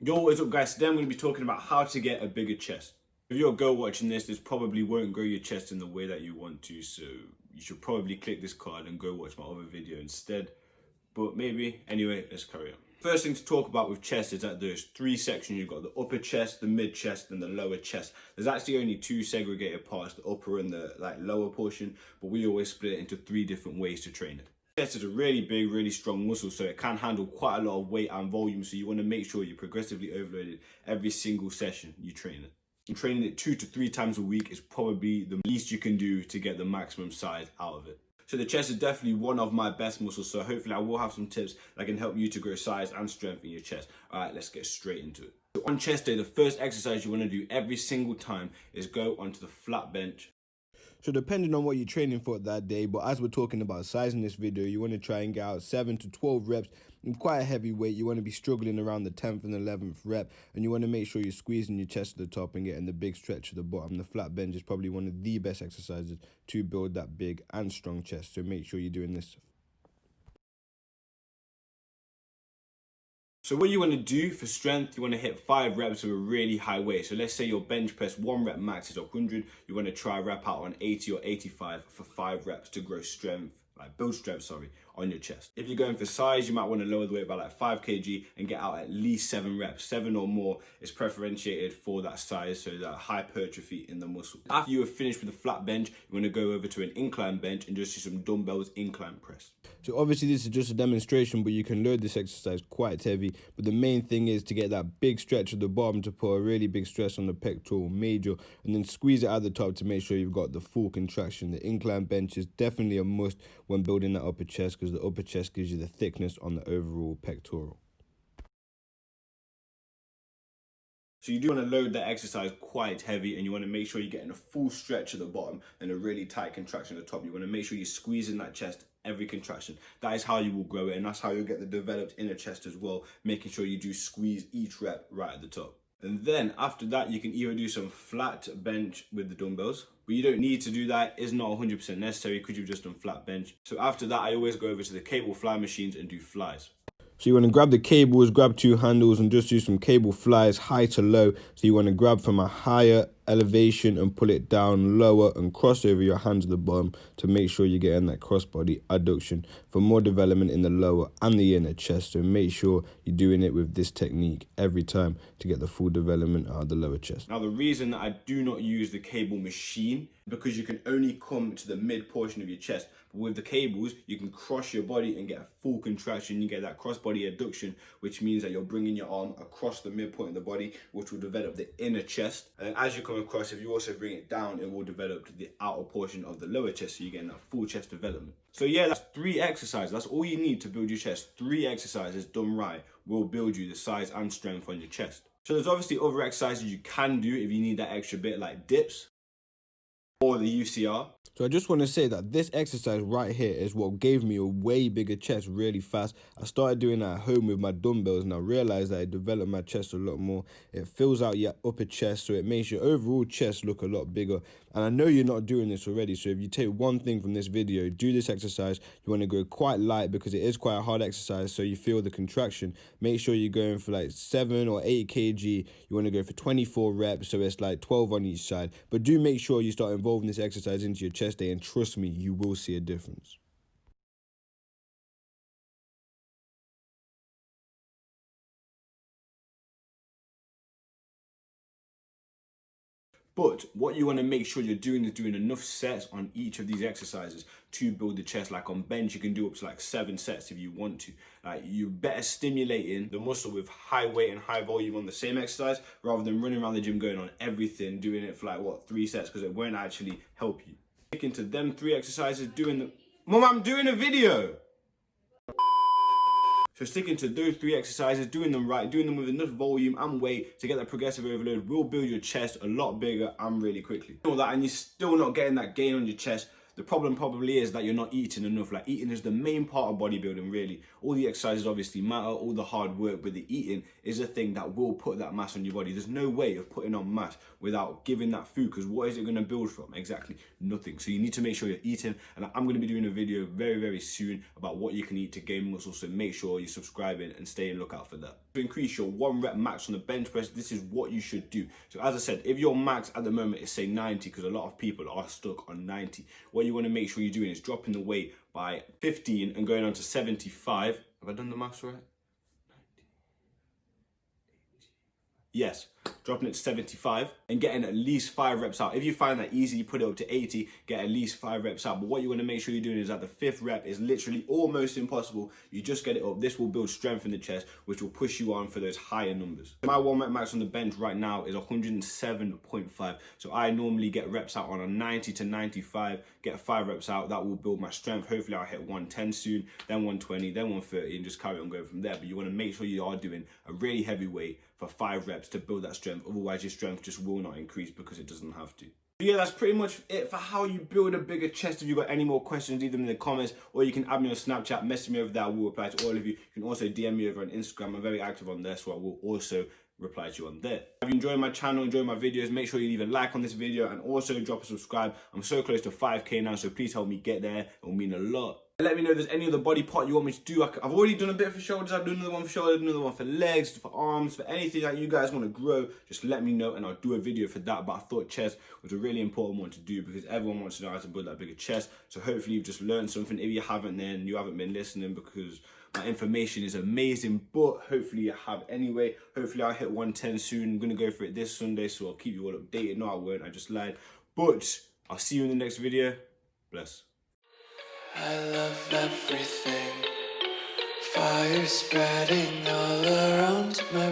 Yo, what's up guys? Today I'm going to be talking about how to get a bigger chest. If you're a girl watching this probably won't grow your chest in the way that you want to, so you should probably click this card and go watch my other video instead. But maybe, anyway, let's carry on. First thing to talk about with chest is that there's three sections. You've got the upper chest, the mid chest, and the lower chest. There's actually only two segregated parts, the upper and the lower portion, but we always split it into three different ways to train it. Chest is a really big, really strong muscle, so it can handle quite a lot of weight and volume, so you want to make sure you progressively overload it every single session you train it. And training it 2 to 3 times a week is probably the least you can do to get the maximum size out of it. So the chest is definitely one of my best muscles, so hopefully I will have some tips that can help you to grow size and strength in your chest. Alright, let's get straight into it. So on chest day, the first exercise you want to do every single time is go onto the flat bench. So depending on what you're training for that day, but as we're talking about size in this video, you want to try and get out 7 to 12 reps in quite a heavy weight. You want to be struggling around the 10th and 11th rep, and you want to make sure you're squeezing your chest to the top and getting the big stretch to the bottom. The flat bench is probably one of the best exercises to build that big and strong chest, so make sure you're doing this. So what you want to do for strength, you want to hit 5 reps with a really high weight. So let's say your bench press 1 rep max is 100. You want to try rep out on 80 or 85 for 5 reps to grow strength, build strength, on your chest. If you're going for size, you might want to lower the weight by 5 kg and get out at least 7 reps. 7 or more is preferentiated for that size, so that hypertrophy in the muscle. After you have finished with the flat bench, you want to go over to an incline bench and just do some dumbbells incline press. So obviously this is just a demonstration, but you can load this exercise quite heavy. But the main thing is to get that big stretch at the bottom to put a really big stress on the pectoral major, and then squeeze it at the top to make sure you've got the full contraction. The incline bench is definitely a must when building that upper chest, because the upper chest gives you the thickness on the overall pectoral. So you do want to load that exercise quite heavy, and you want to make sure you're getting a full stretch at the bottom and a really tight contraction at the top. You want to make sure you're squeezing that chest every contraction. That is how you will grow it, and that's how you'll get the developed inner chest as well, making sure you do squeeze each rep right at the top. And then after that, you can either do some flat bench with the dumbbells, but you don't need to do that. It's not 100% necessary because you've just done flat bench. So after that, I always go over to the cable fly machines and do flies. So you want to grab the cables, grab 2 handles, and just do some cable flies high to low. So you want to grab from a higher elevation and pull it down lower and cross over your hands at the bottom to make sure you're getting that crossbody adduction for more development in the lower and the inner chest. So make sure you're doing it with this technique every time to get the full development out of the lower chest. Now the reason that I do not use the cable machine, because you can only come to the mid portion of your chest. But with the cables, you can cross your body and get a full contraction. You get that crossbody adduction, which means that you're bringing your arm across the midpoint of the body, which will develop the inner chest. And as you come across, if you also bring it down, it will develop to the outer portion of the lower chest, so you're getting that full chest development. So yeah, that's 3 exercises. That's all you need to build your chest. 3 exercises done right will build you the size and strength on your chest. So there's obviously other exercises you can do if you need that extra bit, like dips or the UCR. So I just want to say that this exercise right here is what gave me a way bigger chest really fast. I started doing that at home with my dumbbells, and I realized that it developed my chest a lot more. It fills out your upper chest, so it makes your overall chest look a lot bigger. And I know you're not doing this already, so if you take one thing from this video, do this exercise. You want to go quite light because it is quite a hard exercise, so you feel the contraction. Make sure you're going for 7 or 8 kg. You want to go for 24 reps, so it's 12 on each side. But do make sure you start involving this exercise into your chest day, and trust me, you will see a difference. But what you want to make sure you're doing is doing enough sets on each of these exercises to build the chest. Like on bench, you can do up to 7 sets if you want to. You're better stimulating the muscle with high weight and high volume on the same exercise, rather than running around the gym going on everything, doing it for 3 sets, because it won't actually help you. Stick into them 3 exercises, doing the... Mom, I'm doing a video! So sticking to those 3 exercises, doing them right, doing them with enough volume and weight to get that progressive overload will build your chest a lot bigger and really quickly. All that, and you're still not getting that gain on your chest, The problem probably is that you're not eating enough. Like, eating is the main part of bodybuilding, really. All the exercises obviously matter, all the hard work, but the eating is a thing that will put that mass on your body. There's no way of putting on mass without giving that food, because what is it going to build from? Exactly nothing. So you need to make sure you're eating, and I'm going to be doing a video very, very soon about what you can eat to gain muscle, so make sure you're subscribing and stay on lookout for that. To increase your 1 rep max on the bench press, this is what you should do. So as I said, if your max at the moment is say 90, because a lot of people are stuck on 90, what you want to make sure you're doing is dropping the weight by 15 and going on to 75. Have I done the maths right? Yes, dropping it to 75 and getting at least 5 reps out. If you find that easy, put it up to 80, get at least 5 reps out. But what you want to make sure you're doing is that the 5th rep is literally almost impossible. You just get it up. This will build strength in the chest, which will push you on for those higher numbers. My 1 rep max on the bench right now is 107.5. So I normally get reps out on a 90 to 95, get 5 reps out. That will build my strength. Hopefully I'll hit 110 soon, then 120, then 130, and just carry on going from there. But you want to make sure you are doing a really heavy weight for 5 reps to build that strength. Otherwise your strength just will not increase because it doesn't have to. But yeah, that's pretty much it for how you build a bigger chest. If you've got any more questions, leave them in the comments, or you can add me on Snapchat, message me over there. I will reply to all of you. You can also DM me over on Instagram. I'm very active on there, so I will also reply to you on there. If you enjoy my channel, enjoy my videos, make sure you leave a like on this video and also drop a subscribe. I'm so close to 5K now, so please help me get there. It will mean a lot. Let me know if there's any other body part you want me to do. I've already done a bit for shoulders. I'll do another one for shoulders, another one for legs, for arms, for anything that you guys want to grow. Just let me know and I'll do a video for that. But I thought chest was a really important one to do because everyone wants to know how to build that bigger chest. So hopefully you've just learned something. If you haven't, then you haven't been listening, because my information is amazing, but hopefully you have anyway. Hopefully I'll hit 110 soon. I'm going to go for it this Sunday, so I'll keep you all updated. No, I won't. I just lied. But I'll see you in the next video. Bless. I love everything. Fire spreading all around my